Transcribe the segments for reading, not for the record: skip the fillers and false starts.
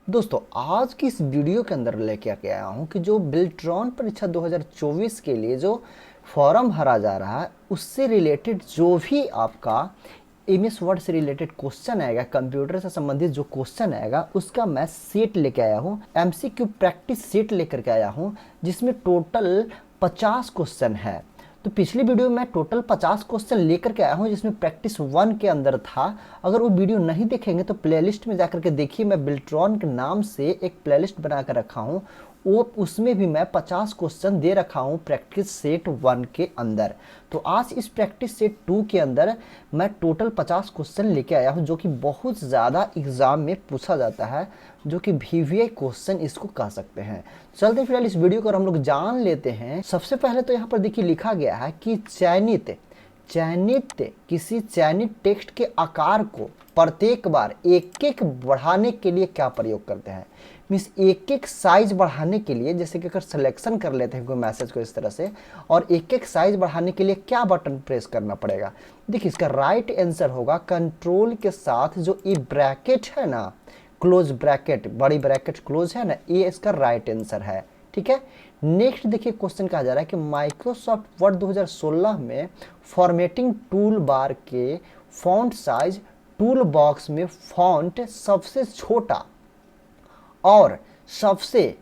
दोस्तों आज की इस वीडियो के अंदर लेके आके आया हूँ कि जो बिल्ट्रॉन परीक्षा 2024 के लिए जो फॉर्म भरा जा रहा है उससे रिलेटेड जो भी आपका एमएस वर्ड से रिलेटेड क्वेश्चन आएगा, कंप्यूटर से संबंधित जो क्वेश्चन आएगा उसका मैं सेट लेके आया हूँ। एमसीक्यू प्रैक्टिस सेट लेकर के आया हूँ जिसमें टोटल 50 क्वेश्चन है। तो पिछली वीडियो में मैं टोटल 50 क्वेश्चन लेकर के आया हूँ जिसमें प्रैक्टिस 1 के अंदर था। अगर वो वीडियो नहीं देखेंगे तो प्लेलिस्ट में जाकर के देखिए, मैं बिल्ट्रॉन के नाम से एक प्लेलिस्ट बना कर रखा हूँ, वो उसमें भी मैं 50 क्वेश्चन दे रखा हूँ प्रैक्टिस सेट 1 के अंदर। तो आज इस प्रैक्टिस सेट 2 के अंदर मैं टोटल 50 क्वेश्चन लेके आया हूँ जो कि बहुत ज़्यादा एग्जाम में पूछा जाता है, जो कि वीवीआई क्वेश्चन इसको कह सकते हैं। चलते फिलहाल इस वीडियो को हम लोग जान लेते हैं। सबसे पहले तो यहाँ पर देखिए लिखा गया है कि चयनित चयनित किसी चयनित टेक्स्ट के आकार को प्रत्येक बार एक एक बढ़ाने के लिए क्या प्रयोग करते हैं। मीन्स एक एक साइज बढ़ाने के लिए, जैसे कि अगर सिलेक्शन कर लेते हैं कोई मैसेज को इस तरह से, और एक एक साइज बढ़ाने के लिए क्या बटन प्रेस करना पड़ेगा। देखिए इसका राइट आंसर होगा कंट्रोल के साथ जो ये ब्रैकेट है ना, क्लोज ब्रैकेट, बड़ी ब्रैकेट क्लोज है ना, ये इसका राइट आंसर है। ठीक है, नेक्स्ट देखिए क्वेश्चन कहा जा रहा है कि माइक्रोसॉफ्ट वर्ड 2016 में फॉर्मेटिंग टूल बार के फॉन्ट साइज टूल बॉक्स में फॉन्ट सबसे छोटा और सबसे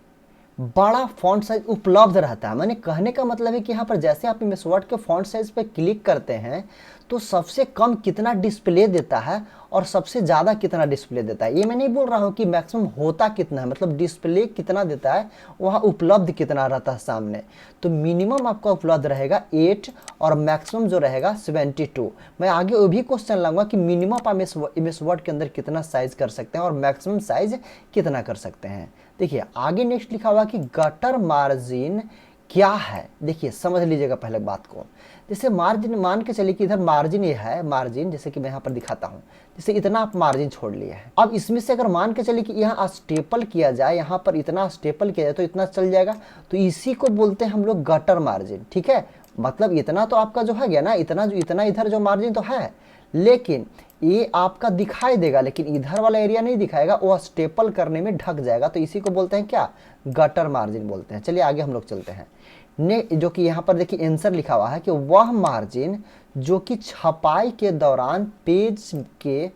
बड़ा फॉन्ट साइज उपलब्ध रहता है। मैंने कहने का मतलब है कि यहाँ पर जैसे आप इमेज वर्ड के फॉन्ट साइज पे क्लिक करते हैं तो सबसे कम कितना डिस्प्ले देता है और सबसे ज़्यादा कितना डिस्प्ले देता है। ये मैं नहीं बोल रहा हूँ कि मैक्सिमम होता कितना है, मतलब डिस्प्ले कितना देता है, वहाँ उपलब्ध कितना रहता है सामने। तो मिनिमम आपका उपलब्ध रहेगा 8 और मैक्सिमम जो रहेगा 72। मैं आगे वो भी क्वेश्चन लाऊंगा कि मिनिमम आप इमेज वर्ड के अंदर कितना साइज कर सकते हैं और मैक्सिमम साइज कितना कर सकते हैं। देखिए आगे नेक्स्ट लिखा हुआ कि गटर मार्जिन क्या है। देखिए समझ लीजिएगा पहले बात को। जैसे मार्जिन मान के चलिए कि इधर मार्जिन ये है, मार्जिन जैसे कि मैं यहाँ पर दिखाता हूँ, जैसे इतना आप मार्जिन छोड़ लिए हैं। अब इसमें से अगर मान के चलिए कि यहाँ स्टेपल किया जाए, यहाँ पर इतना स्टेपल किया जाए तो इतना चल जाएगा, तो इसी को बोलते हैं हम लोग गटर मार्जिन। ठीक है, मतलब इतना तो आपका जो है गया ना, इतना जो इतना इधर जो मार्जिन तो है, लेकिन ये आपका दिखाई देगा लेकिन इधर वाला एरिया नहीं दिखाएगा, वो स्टेपल करने में ढक जाएगा, तो इसी को बोलते हैं क्या, गटर मार्जिन बोलते हैं। चलिए आगे हम लोग चलते हैं। ने जो कि यहाँ पर देखिए आंसर लिखा हुआ है कि वह मार्जिन जो कि छपाई के दौरान पेज के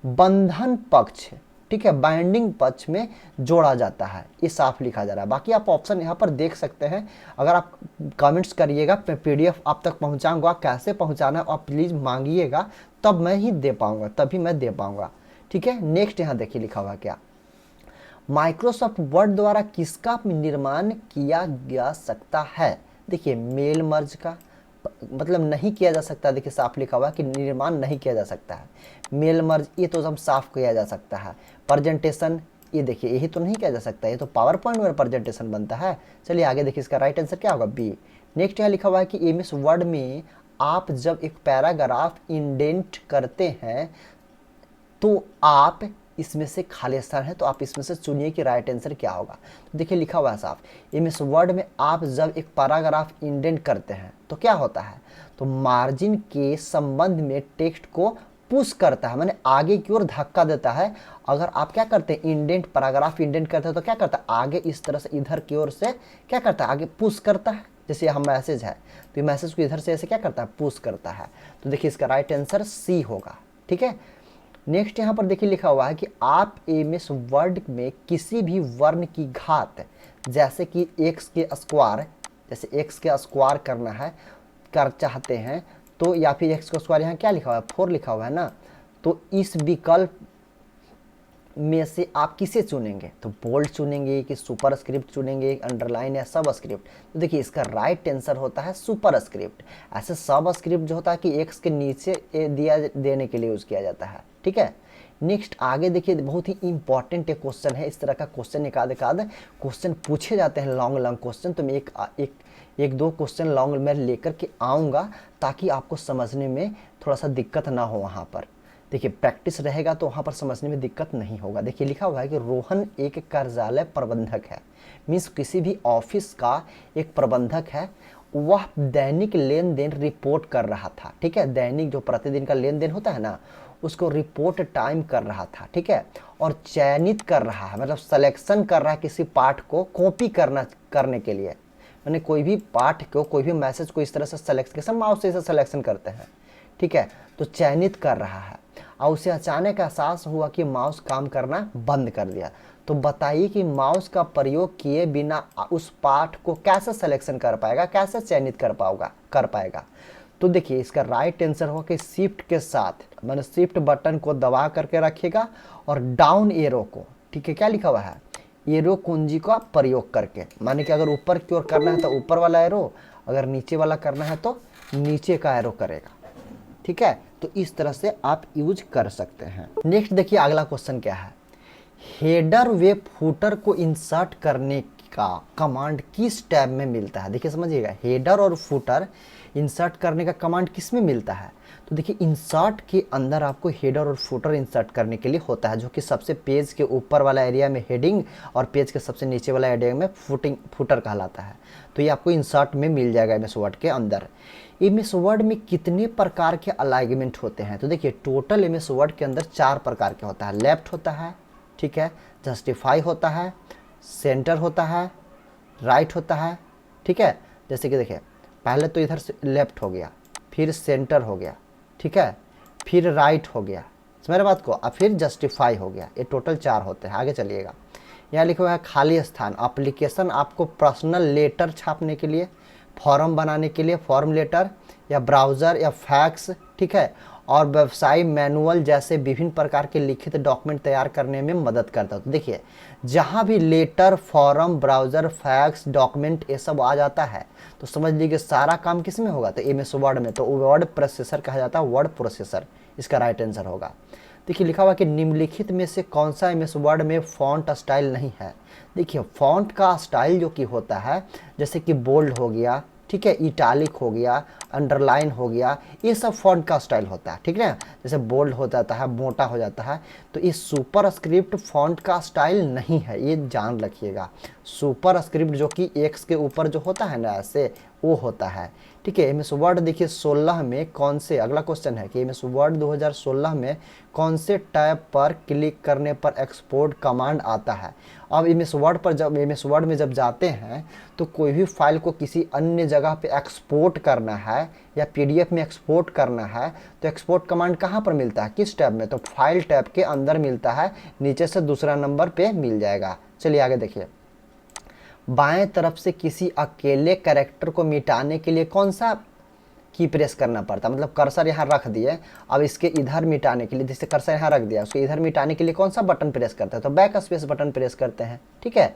बंधन पक्ष, ठीक है, बाइंडिंग पक्ष में जोड़ा जाता है, ये साफ लिखा जा रहा है। बाकी आप ऑप्शन यहाँ पर देख सकते हैं। अगर आप कमेंट्स करिएगा, पीडीएफ आप तक पहुँचाऊँगा, कैसे पहुँचाना है आप प्लीज़ मांगिएगा, तब मैं ही दे पाऊँगा, तभी मैं दे पाऊँगा। ठीक है, नेक्स्ट यहाँ देखिए लिखा हुआ क्या, माइक्रोसॉफ्ट वर्ड द्वारा किसका निर्माण किया जा सकता है। देखिए मेल मर्ज का मतलब नहीं किया जा सकता। देखिए साफ लिखा हुआ कि निर्माण नहीं किया जा सकता है। मेल मर्ज ये तो हम साफ किया जा सकता है। प्रेजेंटेशन ये देखिए यही तो नहीं किया जा सकता, ये तो पावर पॉइंट में प्रेजेंटेशन बनता है। चलिए आगे देखिए इसका राइट आंसर क्या होगा, बी। नेक्स्ट यहाँ लिखा हुआ है कि एमएस वर्ड में आप जब एक पैराग्राफ इंडेंट करते हैं तो आप इसमें से खाली स्थान है, तो आप इसमें से चुनिए कि राइट आंसर क्या होगा। तो देखिए लिखा हुआ है साफ, एमएस वर्ड में आप जब एक पैराग्राफ इंडेंट करते हैं तो क्या होता है, तो मार्जिन के संबंध में टेक्स्ट को पुश करता है, माने आगे की ओर धक्का देता है। अगर आप क्या करते हैं, इंडेंट पैराग्राफ इंडेंट करते हैं तो क्या करता है, आगे इस तरह से इधर की ओर से क्या करता है, आगे पुश करता है। जैसे हम मैसेज है तो ये मैसेज को इधर से ऐसे क्या करता है, पुश करता है। तो देखिए इसका राइट आंसर सी होगा। ठीक है, नेक्स्ट यहाँ पर देखिए लिखा हुआ है कि आप एमएस वर्ड में किसी भी वर्ण की घात, जैसे कि एक्स के स्क्वायर, जैसे एक्स के स्क्वायर करना है कर चाहते हैं तो, या फिर एक्स का स्क्वायर यहाँ क्या लिखा हुआ है, 4 लिखा हुआ है ना, तो इस विकल्प में से आप किसे चुनेंगे, तो बोल्ड चुनेंगे कि सुपर स्क्रिप्ट चुनेंगे, अंडरलाइन या सब स्क्रिप्ट। तो देखिए इसका राइट आंसर होता है सुपर स्क्रिप्ट। ऐसे सब स्क्रिप्ट जो होता है कि एक्स के नीचे दिया देने के लिए यूज किया जाता है। ठीक है, नेक्स्ट आगे देखिए बहुत ही इंपॉर्टेंट एक क्वेश्चन है। इस तरह का क्वेश्चन एक आध क्वेश्चन पूछे जाते हैं, लॉन्ग क्वेश्चन। तो मैं एक दो क्वेश्चन लॉन्ग में लेकर के आऊँगा ताकि आपको समझने में थोड़ा सा दिक्कत ना हो। वहाँ पर देखिए प्रैक्टिस रहेगा तो वहाँ पर समझने में दिक्कत नहीं होगा। देखिए लिखा हुआ है कि रोहन एक कार्यालय प्रबंधक है, मीन्स किसी भी ऑफिस का एक प्रबंधक है। वह दैनिक लेन देन रिपोर्ट कर रहा था। ठीक है, दैनिक जो प्रतिदिन का लेन देन होता है ना, उसको रिपोर्ट टाइम कर रहा था, ठीक है, और चयनित कर रहा है, मतलब सिलेक्शन कर रहा है किसी पाठ को कॉपी करने के लिए। मैंने कोई भी पाठ को, कोई भी मैसेज को इस तरह से सेलेक्ट, कैसे माउस से इसे सिलेक्शन करते हैं, ठीक है, तो चयनित कर रहा है और उसे अचानक एहसास हुआ कि माउस काम करना बंद कर दिया। तो बताइए कि माउस का प्रयोग किए बिना उस पाठ को कैसे सिलेक्शन कर पाएगा, कैसे चयनित कर पाएगा। तो देखिए इसका राइट आंसर होगा कि शिफ्ट के साथ, मैंने शिफ्ट बटन को दबा करके रखिएगा और डाउन एरो को, ठीक है, क्या लिखा हुआ है, एरो कुंजी का प्रयोग करके, माने कि अगर ऊपर की ओर करना है तो ऊपर वाला एरो, अगर नीचे वाला करना है तो नीचे का एरो करेगा, ठीक है। तो इस तरह से आप यूज कर सकते हैं। नेक्स्ट देखिए अगला क्वेश्चन क्या है, हेडर व फुटर को इंसर्ट करने का कमांड किस टैब में मिलता है। देखिए समझिएगा, हेडर और फुटर इंसर्ट करने का कमांड किस में मिलता है। तो देखिए इंसर्ट के अंदर आपको हेडर और फुटर इंसर्ट करने के लिए होता है, जो कि सबसे पेज के ऊपर वाला एरिया में हेडिंग और पेज के सबसे नीचे वाला एरिया में फुटर कहलाता है। तो ये आपको इंसर्ट में मिल जाएगा एमएस वर्ड के अंदर। एमएस वर्ड में कितने प्रकार के अलाइनमेंट होते हैं। तो देखिए टोटल एमएस वर्ड के अंदर 4 प्रकार के होता है। लेफ्ट होता है, ठीक है, जस्टिफाई होता है, सेंटर होता है, राइट होता है, ठीक है। जैसे कि देखिए पहले तो इधर से लेफ्ट हो गया, फिर सेंटर हो गया, ठीक है, फिर राइट हो गया, समझ रहे बात को, और फिर जस्टिफाई हो गया। ये टोटल 4 होते हैं। आगे चलिएगा, यहाँ लिखा हुआ है खाली स्थान। एप्लीकेशन आपको पर्सनल लेटर छापने के लिए, फॉर्म बनाने के लिए, फॉर्म लेटर या ब्राउज़र या फैक्स, ठीक है, और व्यवसाय मैनुअल जैसे विभिन्न प्रकार के लिखित डॉक्यूमेंट तैयार करने में मदद करता है। तो देखिए जहाँ भी letter, form, browser, fax, document ये सब आ जाता है तो समझ लीजिए सारा काम किस में होगा, तो एमएस वर्ड में। तो वर्ड प्रोसेसर कहा जाता है, वर्ड प्रोसेसर इसका राइट आंसर होगा। देखिए लिखा हुआ कि निम्नलिखित में से कौन सा एमएस वर्ड में फॉन्ट स्टाइल नहीं है। देखिए फॉन्ट का स्टाइल जो कि होता है, जैसे कि बोल्ड हो गया, ठीक है, इटालिक हो गया, अंडरलाइन हो गया, ये सब फॉन्ट का स्टाइल होता है, ठीक है। जैसे बोल्ड हो जाता है, मोटा हो जाता है, तो ये सुपर स्क्रिप्ट फॉन्ट का स्टाइल नहीं है, ये जान रखिएगा। सुपर स्क्रिप्ट जो कि एक्स के ऊपर जो होता है ना ऐसे, वो होता है, ठीक है। एमएस वर्ड देखिए 16 में कौन से, अगला क्वेश्चन है कि एमएस वर्ड 2016 में कौन से टैब पर क्लिक करने पर एक्सपोर्ट कमांड आता है। अब एमएस वर्ड पर जब एमएस वर्ड में जब जाते हैं तो कोई भी फाइल को किसी अन्य जगह पे एक्सपोर्ट करना है या पीडीएफ में एक्सपोर्ट करना है तो एक्सपोर्ट कमांड कहाँ पर मिलता है, किस टैब में, तो फाइल टैब के अंदर मिलता है, नीचे से दूसरा नंबर पे मिल जाएगा। चलिए आगे देखिए, बाएं तरफ से किसी अकेले कैरेक्टर को मिटाने के लिए कौन सा की प्रेस करना पड़ता है। मतलब कर्सर यहाँ रख दिए, अब इसके इधर मिटाने के लिए, जैसे कर्सर यहाँ रख दिया, उसके इधर मिटाने के लिए कौन सा बटन प्रेस करते हैं, तो बैक स्पेस बटन प्रेस करते हैं, ठीक है।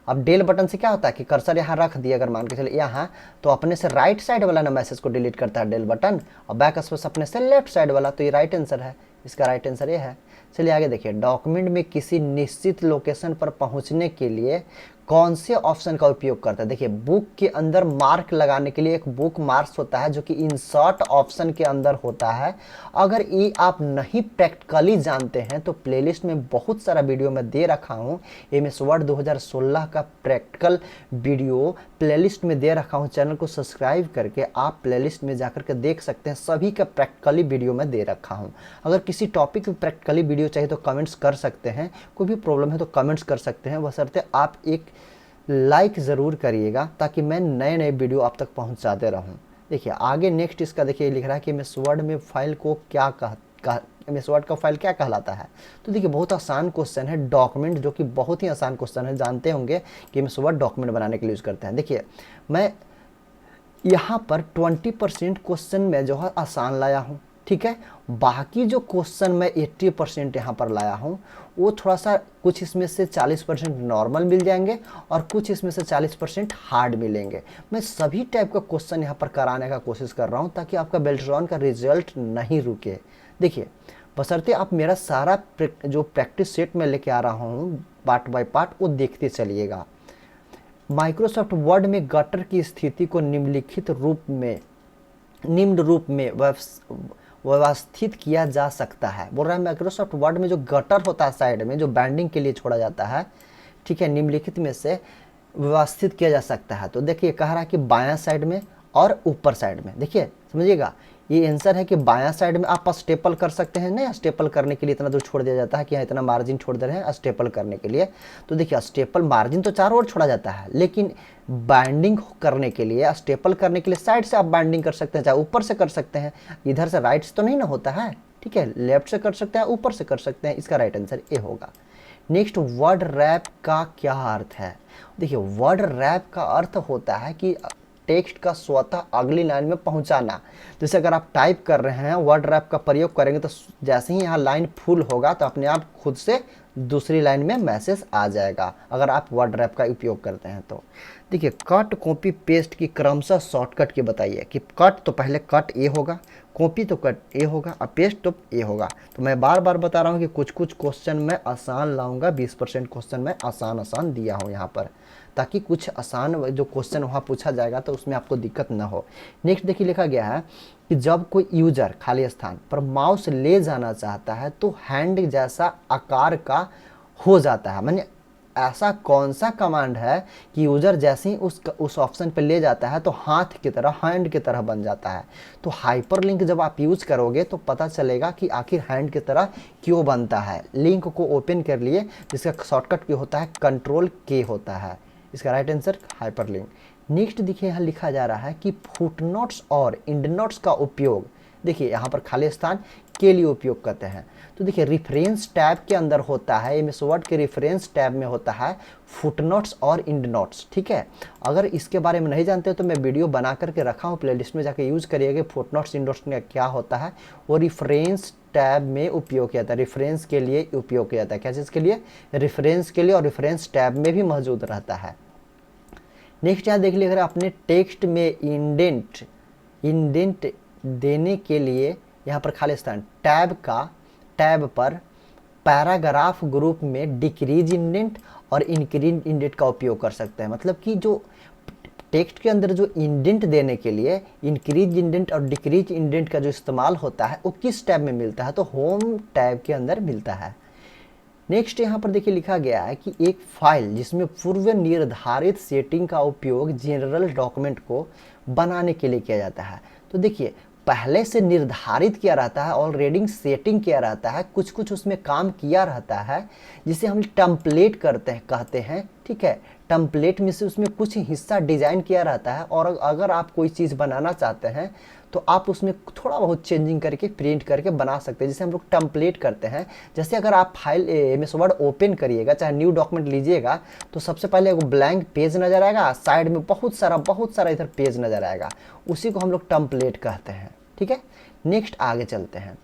अब डेल बटन से क्या होता है कि कर्सर यहाँ रख दिया, अगर मान के चले यहाँ, तो अपने से राइट साइड वाला ना मैसेज को डिलीट करता है डेल बटन, और बैक स्पेस अपने से लेफ्ट साइड वाला। तो ये राइट आंसर है, इसका राइट आंसर ये है। चलिए आगे देखिए, डॉक्यूमेंट में किसी निश्चित लोकेशन पर पहुंचने के लिए कौन से ऑप्शन का उपयोग करता है। देखिए बुक के अंदर मार्क लगाने के लिए एक बुक मार्क्स होता है जो कि इंसर्ट ऑप्शन के अंदर होता है। अगर ये आप नहीं प्रैक्टिकली जानते हैं तो प्लेलिस्ट में बहुत सारा वीडियो मैं दे रखा हूँ, एमएस वर्ड 2016 का प्रैक्टिकल वीडियो प्लेलिस्ट में दे रखा हूँ। चैनल को सब्सक्राइब करके आप प्लेलिस्ट में जाकर के देख सकते हैं, सभी का प्रैक्टिकली वीडियो में दे रखा हूँ। अगर किसी टॉपिक पे प्रैक्टिकली वीडियो चाहिए तो कमेंट्स कर सकते हैं, कोई भी प्रॉब्लम है तो कमेंट्स कर सकते हैं, बशर्ते आप एक लाइक ज़रूर करिएगा ताकि मैं नए नए वीडियो आप तक पहुंचाते रहूं। देखिए आगे नेक्स्ट इसका देखिए लिख रहा है कि एमएस वर्ड में फाइल को क्या एमएस वर्ड का फाइल क्या कहलाता है। तो देखिए बहुत आसान क्वेश्चन है, डॉक्यूमेंट, जो कि बहुत ही आसान क्वेश्चन है, जानते होंगे कि एमएस वर्ड डॉक्यूमेंट बनाने के लिए यूज़ करते हैं। देखिए मैं यहाँ पर 20% क्वेश्चन में जो है आसान लाया हूँ, ठीक है, बाकी जो क्वेश्चन मैं 80% यहाँ पर लाया हूँ वो थोड़ा सा, कुछ इसमें से 40% नॉर्मल मिल जाएंगे और कुछ इसमें से 40% हार्ड मिलेंगे। मैं सभी टाइप का क्वेश्चन यहाँ पर कराने का कोशिश कर रहा हूँ ताकि आपका बेल्ट्रॉन का रिजल्ट नहीं रुके। देखिए बशर्ते आप मेरा सारा जो प्रैक्टिस सेट में लेके आ रहा हूँ पार्ट बाय पार्ट, वो देखते चलिएगा। माइक्रोसॉफ्ट वर्ड में गटर की स्थिति को निम्न रूप में व्यवस्थित किया जा सकता है। बोल रहा है माइक्रोसॉफ्ट वर्ड में जो गटर होता है साइड में, जो बैंडिंग के लिए छोड़ा जाता है, ठीक है, निम्नलिखित में से व्यवस्थित किया जा सकता है। तो देखिए कह रहा है कि बायां साइड में और ऊपर साइड में। देखिए समझिएगा, ये आंसर है कि बायां साइड में आप स्टेपल कर सकते हैं ना, स्टेपल करने के लिए इतना दूर छोड़ दिया जाता है कि यहाँ इतना मार्जिन छोड़ दे रहे हैं स्टेपल करने के लिए। तो देखिए स्टेपल मार्जिन तो चारों ओर छोड़ा जाता है, लेकिन बाइंडिंग करने के लिए, स्टेपल करने के लिए साइड से आप बाइंडिंग कर सकते हैं, चाहे ऊपर से कर सकते हैं, इधर से राइट से तो नहीं ना होता है, ठीक है, लेफ्ट से कर सकते हैं, ऊपर से कर सकते हैं। इसका राइट आंसर ए होगा। नेक्स्ट, वर्ड रैप का क्या अर्थ है? देखिए वर्ड रैप का अर्थ होता है कि टेक्स्ट का स्वतः अगली लाइन में पहुंचाना। जैसे अगर आप टाइप कर रहे हैं, वर्ड रैप का प्रयोग करेंगे तो जैसे ही यहाँ लाइन फुल होगा तो अपने आप खुद से दूसरी लाइन में मैसेज आ जाएगा, अगर आप वर्ड रैप का उपयोग करते हैं तो। देखिए कट कॉपी पेस्ट की क्रमशः शॉर्टकट की बताइए कि कट तो पहले कट ए होगा, कॉपी तो कट ए होगा और पेस्ट तो ए होगा। तो मैं बार बार बता रहा हूँ कि कुछ कुछ क्वेश्चन मैं आसान लाऊंगा, 20% क्वेश्चन मैं आसान दिया हूँ यहाँ पर, ताकि कुछ आसान जो क्वेश्चन वहाँ पूछा जाएगा तो उसमें आपको दिक्कत ना हो। नेक्स्ट देखिए लिखा गया है कि जब कोई यूजर खाली स्थान पर माउस ले जाना चाहता है तो हैंड जैसा आकार का हो जाता है। माने ऐसा कौन सा कमांड है कि यूजर जैसे ही उस ऑप्शन पर ले जाता है तो हाथ की तरह, हैंड की तरह बन जाता है। तो हाइपरलिंक जब आप यूज करोगे तो पता चलेगा कि आखिर हैंड की तरह क्यों बनता है। लिंक को ओपन कर लिए, जिसका शॉर्टकट की होता है कंट्रोल के होता है। इसका राइट आंसर हाइपरलिंक। नेक्स्ट देखिए यहाँ लिखा जा रहा है कि फुटनोट्स और एंडनोट्स का उपयोग, देखिए यहाँ पर खाली स्थान के लिए उपयोग करते हैं। तो देखिए रेफरेंस टैब के अंदर होता है, एमएस वर्ड के रेफरेंस टैब में होता है फुटनोट्स और एंडनोट्स, ठीक है। अगर इसके बारे में नहीं जानते तो मैं वीडियो बना करके रखा हूँ, प्लेलिस्ट में जाकर यूज करिएगा। फुटनोट्स एंडनोट्स में क्या होता है, वो रेफरेंस टैब में उपयोग किया जाता है, रेफरेंस के लिए उपयोग किया जाता है। क्या चीज़ के लिए? रेफरेंस के लिए, और रेफरेंस टैब में भी मौजूद रहता है। नेक्स्ट यहाँ देख लीजिए, अगर आपने टेक्स्ट में इंडेंट देने के लिए यहाँ पर खाली स्थान टैब पर पैराग्राफ ग्रुप में डिक्रीज इंडेंट और इंक्रीज इंडेंट का उपयोग कर सकते हैं। मतलब कि जो टेक्स्ट के अंदर जो इंडेंट देने के लिए इंक्रीज इंडेंट और डिक्रीज इंडेंट का जो इस्तेमाल होता है वो किस टैब में मिलता है? तो होम टैब के अंदर मिलता है। नेक्स्ट यहाँ पर देखिए लिखा गया है कि एक फाइल जिसमें पूर्व निर्धारित सेटिंग का उपयोग जनरल डॉक्यूमेंट को बनाने के लिए किया जाता है। तो देखिए पहले से निर्धारित किया रहता है, ऑलरेडी सेटिंग किया रहता है, कुछ कुछ उसमें काम किया रहता है, जिसे हम टेम्पलेट कहते हैं, ठीक है। टेम्पलेट में से उसमें कुछ हिस्सा डिजाइन किया रहता है, और अगर आप कोई चीज़ बनाना चाहते हैं तो आप उसमें थोड़ा बहुत चेंजिंग करके प्रिंट करके बना सकते हैं, जिसे हम लोग टेम्पलेट करते हैं। जैसे अगर आप फाइल एमएस वर्ड ओपन करिएगा, चाहे न्यू डॉक्यूमेंट लीजिएगा, तो सबसे पहले एक ब्लैंक पेज नजर आएगा, साइड में बहुत सारा इधर पेज नजर आएगा, उसी को हम लोग टेम्पलेट कहते हैं, ठीक है। नेक्स्ट आगे चलते हैं।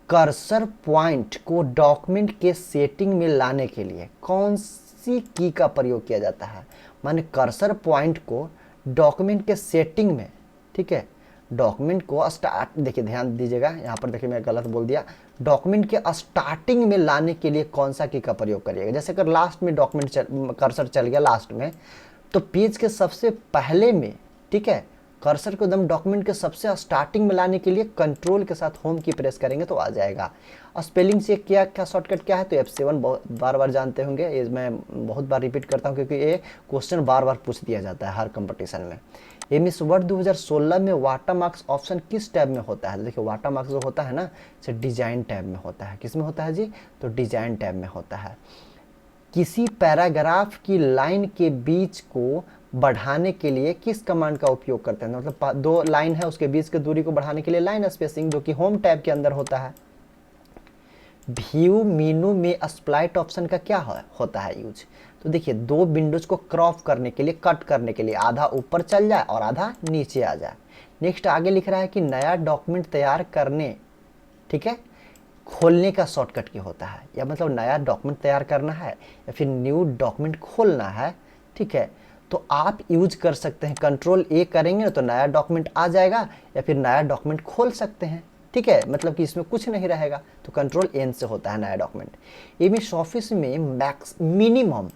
कर्सर पॉइंट को डॉक्यूमेंट के सेटिंग में लाने के लिए कौन सी की का प्रयोग किया जाता है? माने कर्सर पॉइंट को डॉक्यूमेंट के सेटिंग में, ठीक है, डॉक्यूमेंट को स्टार्ट, देखिए ध्यान दीजिएगा, यहाँ पर देखिए मैं गलत बोल दिया, डॉक्यूमेंट के स्टार्टिंग में लाने के लिए कौन सा की का प्रयोग करिएगा? जैसे अगर लास्ट में डॉक्यूमेंट कर्सर चल गया लास्ट में, तो पेज के सबसे पहले में, ठीक है, कर्सर को एकदम डॉक्यूमेंट के सबसे स्टार्टिंग में लाने के लिए कंट्रोल के साथ होम की प्रेस करेंगे तो आ जाएगा। और स्पेलिंग चेक क्या शॉर्टकट क्या है? तो F7 बार बार जानते होंगे, ये मैं बहुत बार रिपीट करता हूँ क्योंकि ये क्वेश्चन बार बार पूछ दिया जाता है हर कंपटीशन में। एमएस वर्ड 2016 में वाटरमार्क्स ऑप्शन किस टैब में होता है? देखिए वाटरमार्क्स जो होता है ना, इसे डिजाइन टैब में होता है। किस में होता है जी? तो डिजाइन टैब में होता है। किसी पैराग्राफ की लाइन के बीच को बढ़ाने के लिए किस कमांड का उपयोग करते हैं? मतलब दो लाइन है, उसके बीच की दूरी को बढ़ाने के लिए लाइन स्पेसिंग, जो कि होम टैब के अंदर होता है। व्यू मेनू में स्प्लाइट ऑप्शन का क्या होता है यूज? तो देखिए दो विंडोज को क्रॉप करने के लिए, कट करने के लिए, आधा ऊपर चल जाए और आधा नीचे आ जाए। नेक्स्ट आगे लिख रहा है कि नया डॉक्यूमेंट तैयार करने, ठीक है, खोलने का शॉर्टकट क्या होता है? या मतलब नया डॉक्यूमेंट तैयार करना है या फिर न्यू डॉक्यूमेंट खोलना है, ठीक है, तो आप यूज कर सकते हैं कंट्रोल ए करेंगे तो नया डॉक्यूमेंट आ जाएगा, या फिर नया डॉक्यूमेंट खोल सकते हैं, ठीक है, मतलब कि इसमें कुछ नहीं रहेगा, तो कंट्रोल एन से होता है नया डॉक्यूमेंट। एमएस ऑफिस में मिनिमम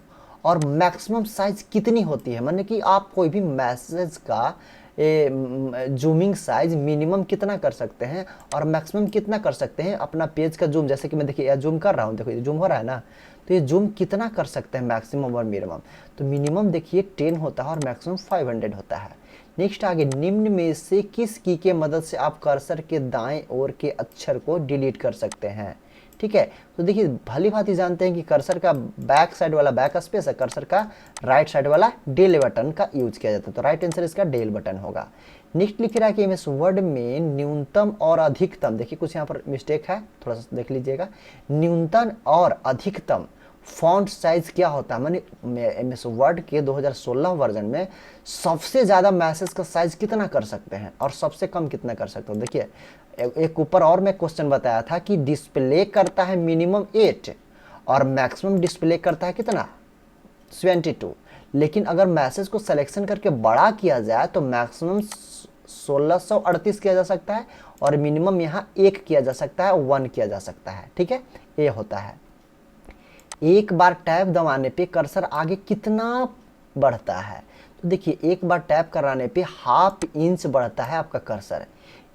और मैक्सिमम साइज कितनी होती है? माने कि आप कोई भी मैसेज का जूमिंग साइज मिनिमम कितना कर सकते हैं और मैक्सिमम कितना कर सकते हैं अपना पेज का जूम? जैसे कि मैं देखिए जूम कर रहा हूँ, देखो ये जूम हो रहा है ना, तो ये जूम कितना कर सकते हैं मैक्सिमम और मिनिमम, तो मिनिमम देखिए 10 होता है और मैक्सिमम 500 होता है। नेक्स्ट आगे, निम्न में से किस की के मदद से आप कर्सर के दाएं ओर के अक्षर को डिलीट कर सकते हैं। ठीक है, तो देखिए भली भांति जानते हैं कि कर्सर का बैक साइड वाला बैक स्पेस है, कर्सर का राइट साइड वाला डेल बटन का यूज किया जाता है, तो राइट आंसर इसका डेल बटन होगा। नेक्स्ट लिख रहा है कि एमएस वर्ड में न्यूनतम और अधिकतम, देखिए कुछ यहाँ पर मिस्टेक है, थोड़ा सा देख लीजिएगा, न्यूनतम और अधिकतम फॉन्ट साइज क्या होता है, माने एमएस वर्ड के 2016 वर्जन में सबसे ज़्यादा मैसेज का साइज कितना कर सकते हैं और सबसे कम कितना कर सकते हो। देखिए एक ऊपर और मैं क्वेश्चन बताया था कि डिस्प्ले करता है मिनिमम 8 और मैक्सिमम डिस्प्ले करता है कितना 72, लेकिन अगर मैसेज को सिलेक्शन करके बड़ा किया जाए तो मैक्सिमम 1638 किया जा सकता है और मिनिमम यहाँ 1 किया जा सकता है, 1 किया जा सकता है। ठीक है, ये होता है। एक बार टैब दबाने पे कर्सर आगे कितना बढ़ता है, तो देखिए एक बार टैप कराने पे ½ इंच बढ़ता है आपका कर्सर।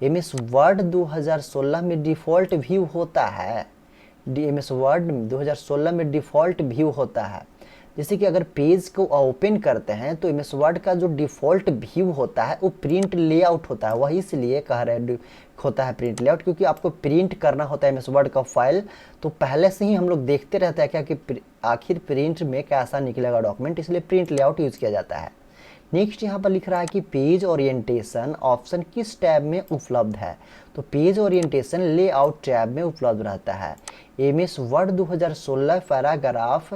एमएस वर्ड 2016 में डिफ़ॉल्ट व्यू होता है, एमएस वर्ड 2016 में डिफ़ॉल्ट व्यू होता है। जैसे कि अगर पेज को ओपन करते हैं तो एमएस वर्ड का जो डिफ़ॉल्ट व्यू होता है वो प्रिंट लेआउट होता है, वही इसलिए कह रहे हैं होता है प्रिंट लेआउट, क्योंकि आपको प्रिंट करना होता है एमएस वर्ड का फाइल, तो पहले से ही हम लोग देखते रहते हैं क्या कि आखिर प्रिंट में कैसा निकलेगा डॉक्यूमेंट, इसलिए प्रिंट लेआउट यूज़ किया जाता है। नेक्स्ट यहाँ पर लिख रहा है कि पेज ओरिएंटेशन ऑप्शन किस टैब में उपलब्ध है, तो पेज ओरिएंटेशन लेआउट टैब में उपलब्ध रहता है। MS word 2016 paragraph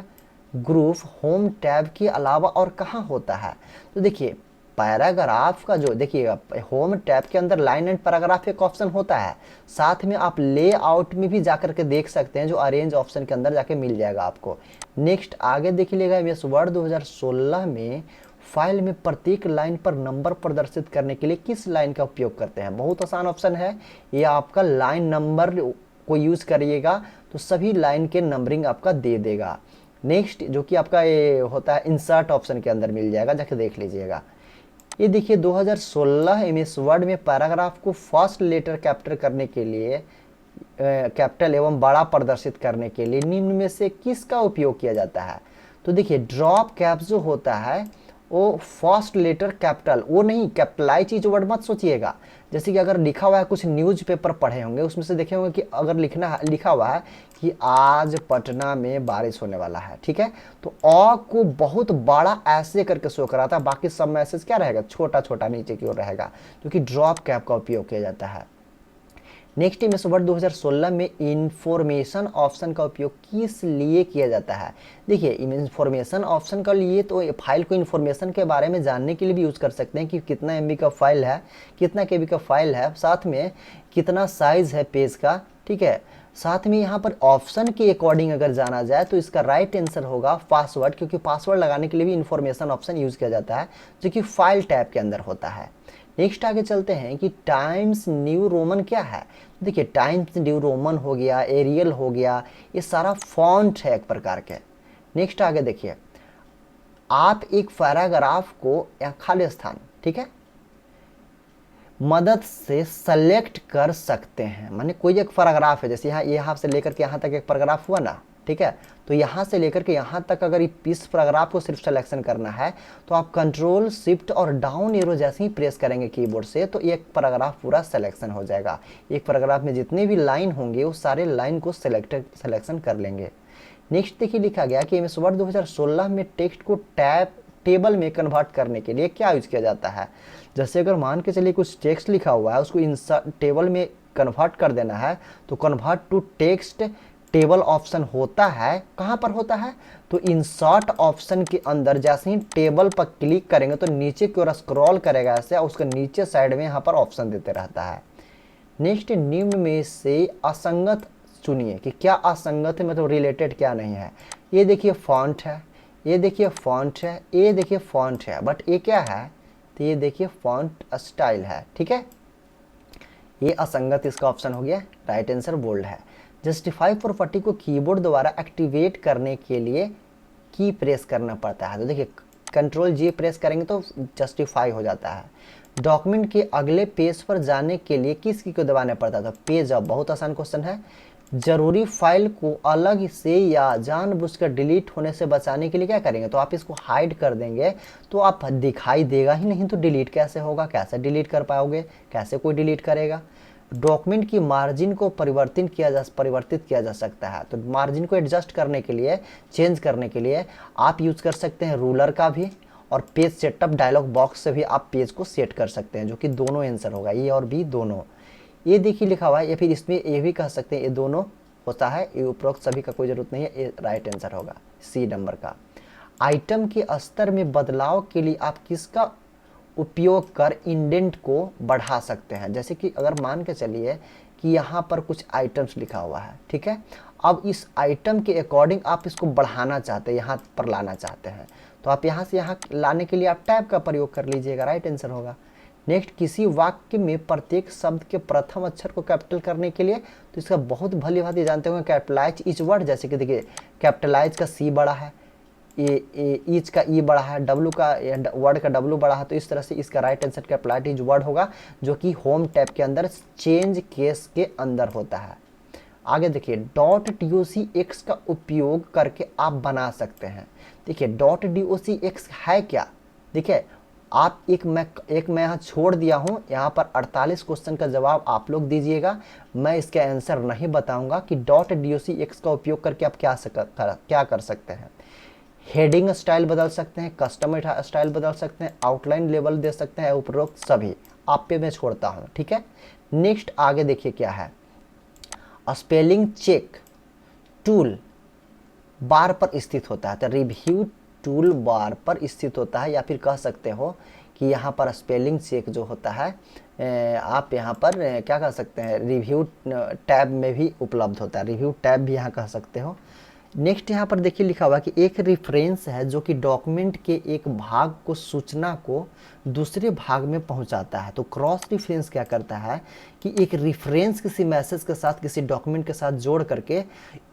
group home tab के अलावा और कहाँ होता है, तो देखिए पैराग्राफ का जो देखिए होम टैब के अंदर लाइन एंड पैराग्राफ एक ऑप्शन होता है, साथ में आप लेआउट में भी जाकर के देख सकते हैं, जो अरेंज ऑप्शन के अंदर जाके मिल जाएगा आपको। नेक्स्ट आगे देख लीजिएगा, एमएस वर्ड 2016 में फाइल में प्रत्येक लाइन पर नंबर प्रदर्शित करने के लिए किस लाइन का उपयोग करते हैं। बहुत आसान ऑप्शन है ये, आपका लाइन नंबर को यूज करिएगा तो सभी लाइन के नंबरिंग आपका दे देगा। नेक्स्ट जो कि आपका ये होता है इंसर्ट ऑप्शन के अंदर मिल जाएगा, जाके देख लीजिएगा। ये देखिए 2016 एमएस वर्ड में पैराग्राफ को फर्स्ट लेटर कैप्चर करने के लिए कैपिटल एवं बड़ा प्रदर्शित करने के लिए निम्न में से किसका उपयोग किया जाता है, तो देखिए ड्रॉप कैप जो होता है वो फर्स्ट लेटर कैपिटल, वो नहीं कैपिटलाइज चीज वर्ड मत सोचिएगा। जैसे कि अगर लिखा हुआ है, कुछ न्यूज़पेपर पढ़े होंगे उसमें से देखे होंगे कि अगर लिखा हुआ है कि आज पटना में बारिश होने वाला है, ठीक है, तो अ को बहुत बड़ा ऐसे करके शो कराता है, बाकी सब मैसेज क्या रहेगा छोटा छोटा नीचे की ओर रहेगा, क्योंकि ड्रॉप कैप का उपयोग किया जाता है। नेक्स्ट एमएस वर्ड 2016 में इंफॉर्मेशन ऑप्शन का उपयोग किस लिए किया जाता है। देखिए इंफॉर्मेशन ऑप्शन का लिए तो फाइल को इंफॉर्मेशन के बारे में जानने के लिए भी यूज़ कर सकते हैं कि कितना एमबी का फाइल है, कितना केबी का फाइल है, साथ में कितना साइज है पेज का, ठीक है। साथ में यहाँ पर ऑप्शन के अकॉर्डिंग अगर जाना जाए तो इसका राइट आंसर होगा पासवर्ड, क्योंकि पासवर्ड लगाने के लिए भी इंफॉर्मेशन ऑप्शन यूज़ किया जाता है जो कि फाइल टैब के अंदर होता है। नेक्स्ट आगे चलते हैं कि टाइम्स न्यू रोमन क्या है। देखिए टाइम्स न्यू रोमन हो गया, एरियल हो गया, ये सारा फॉन्ट है एक प्रकार के। नेक्स्ट आगे देखिए, आप एक पैराग्राफ को या खाली स्थान, ठीक है, मदद से सेलेक्ट कर सकते हैं। माने कोई एक पैराग्राफ है, जैसे यहाँ से लेकर के यहाँ तक एक पैराग्राफ हुआ ना, ठीक है, तो यहाँ से लेकर के यहाँ तक अगर इस पैराग्राफ को सिर्फ सिलेक्शन करना है तो आप कंट्रोल शिफ्ट और डाउन एरो जैसे ही प्रेस करेंगे कीबोर्ड से तो एक पैराग्राफ पूरा सिलेक्शन हो जाएगा। एक पैराग्राफ में जितने भी लाइन होंगे वो सारे लाइन को सिलेक्शन कर लेंगे। नेक्स्ट देखिए लिखा गया कि एमएस वर्ड 2016 में टेक्स्ट को टेबल में कन्वर्ट करने के लिए क्या यूज किया जाता है। जैसे अगर मान के चलिए कुछ टेक्स्ट लिखा हुआ है, उसको इंसर्ट टेबल में कन्वर्ट कर देना है तो convert to text table option होता है। कहाँ पर होता है, तो इंसर्ट ऑप्शन के अंदर जैसे ही टेबल पर क्लिक करेंगे तो नीचे की ओर स्क्रॉल करेगा ऐसे, उसके नीचे साइड में यहाँ पर ऑप्शन देते रहता है। नेक्स्ट निम्न में से असंगत चुनिए कि क्या असंगत है, मतलब रिलेटेड क्या नहीं है। ये देखिए फॉन्ट है, ये देखिए फॉन्ट है, ये देखिए फॉन्ट है, बट ये क्या है, तो ये देखिए फॉन्ट स्टाइल है, ठीक है, ये असंगत इसका ऑप्शन हो गया। राइट आंसर बोल्ड है। जस्टिफाई प्रॉपर्टी को कीबोर्ड द्वारा एक्टिवेट करने के लिए की प्रेस करना पड़ता है, तो देखिए कंट्रोल जी प्रेस करेंगे तो जस्टिफाई हो जाता है। डॉक्यूमेंट के अगले पेज पर जाने के लिए किस की को दबाना पड़ता है, तो पेज अप, बहुत आसान क्वेश्चन है। ज़रूरी फाइल को अलग से या जानबूझकर डिलीट होने से बचाने के लिए क्या करेंगे, तो आप इसको हाइड कर देंगे, तो आप दिखाई देगा ही नहीं, तो डिलीट कैसे होगा, कैसे डिलीट कर पाओगे, कैसे कोई डिलीट करेगा। डॉक्यूमेंट की मार्जिन को परिवर्तित किया जा सकता है, तो मार्जिन को एडजस्ट करने के लिए, चेंज करने के लिए आप यूज़ कर सकते हैं रूलर का भी, और पेज सेटअप डायलॉग बॉक्स से भी आप पेज को सेट कर सकते हैं, जो कि दोनों आंसर होगा, ए और बी दोनों। ये देखिए लिखा हुआ है, या फिर इसमें ये भी कह सकते हैं ये दोनों होता है, ये उपरोक्त सभी का कोई ज़रूरत नहीं है, ये राइट आंसर होगा सी नंबर का। आइटम के स्तर में बदलाव के लिए आप किसका उपयोग कर इंडेंट को बढ़ा सकते हैं। जैसे कि अगर मान के चलिए कि यहाँ पर कुछ आइटम्स लिखा हुआ है, ठीक है, अब इस आइटम के अकॉर्डिंग आप इसको बढ़ाना चाहते हैं, यहाँ पर लाना चाहते हैं, तो आप यहाँ से यहाँ लाने के लिए आप टैब का प्रयोग कर लीजिएगा, राइट आंसर होगा। नेक्स्ट, किसी वाक्य में प्रत्येक शब्द के प्रथम अक्षर को कैपिटल करने के लिए, तो इसका बहुत भली भांति जानते होंगे कैपिटलाइज इच वर्ड। जैसे कि देखिए कैपिटलाइज का सी बड़ा है, ईच का ई बड़ा है, डब्लू का वर्ड का डब्लू बड़ा है, तो इस तरह से इसका राइट आंसर कैपिटलाइज वर्ड होगा, जो कि होम टैब के अंदर चेंज केस के अंदर होता है। आगे देखिए, .docx का उपयोग करके आप बना सकते हैं। देखिए .docx है क्या, देखिए आप एक मैं यहाँ छोड़ दिया हूँ, यहाँ पर 48 क्वेश्चन का जवाब आप लोग दीजिएगा, मैं इसके आंसर नहीं बताऊंगा कि .docx का उपयोग करके आप क्या कर सकते हैं। हेडिंग स्टाइल बदल सकते हैं, कस्टम स्टाइल बदल सकते हैं, आउटलाइन लेवल दे सकते हैं, उपरोक्त सभी आप पे मैं छोड़ता हूँ, ठीक है। नेक्स्ट आगे देखिए क्या है, स्पेलिंग चेक टूल बार पर स्थित होता है, तो रिव्यू टूल बार पर स्थित होता है, या फिर कह सकते हो कि यहाँ पर स्पेलिंग चेक जो होता है आप यहाँ पर क्या कह सकते हैं, रिव्यू टैब में भी उपलब्ध होता है, रिव्यू टैब भी यहाँ कह सकते हो। नेक्स्ट यहाँ पर देखिए लिखा हुआ कि एक रेफरेंस है जो कि डॉक्यूमेंट के एक भाग को, सूचना को दूसरे भाग में पहुंचाता है। तो क्रॉस रेफरेंस क्या करता है कि एक रेफरेंस किसी मैसेज के साथ, किसी डॉक्यूमेंट के साथ जोड़ करके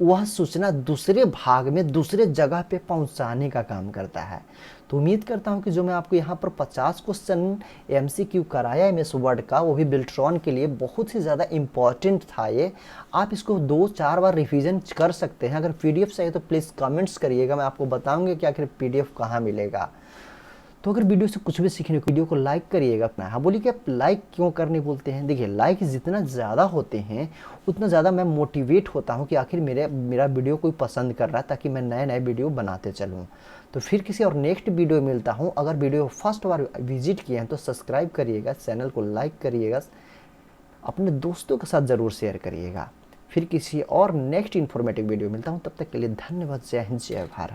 वह सूचना दूसरे भाग में, दूसरे जगह पे पहुंचाने का काम करता है। तो उम्मीद करता हूं कि जो मैं आपको यहाँ पर 50 क्वेश्चन MCQ कराया MS वर्ड का, वो भी बिल्ट्रॉन के लिए बहुत ही ज़्यादा इम्पॉर्टेंट था। ये आप इसको 2-4 बार रिवीजन कर सकते हैं। अगर PDF चाहिए तो प्लीज़ कमेंट्स करिएगा, मैं आपको बताऊंगा कि आखिर PDF कहाँ मिलेगा। तो अगर वीडियो से कुछ भी सीखने को, वीडियो को लाइक करिएगा अपना। हाँ बोलिए कि आप लाइक क्यों करने बोलते हैं, देखिए लाइक जितना ज़्यादा होते हैं उतना ज़्यादा मैं मोटिवेट होता हूँ कि आखिर मेरा वीडियो कोई पसंद कर रहा है, ताकि मैं नए नए वीडियो बनाते चलूँ। तो फिर किसी और नेक्स्ट वीडियो मिलता हूँ। अगर वीडियो फर्स्ट बार विजिट किए हैं तो सब्सक्राइब करिएगा, चैनल को लाइक करिएगा, अपने दोस्तों के साथ ज़रूर शेयर करिएगा। फिर किसी और नेक्स्ट इन्फॉर्मेटिव वीडियो मिलता हूँ, तब तक के लिए धन्यवाद। जय हिंद, जय भारत।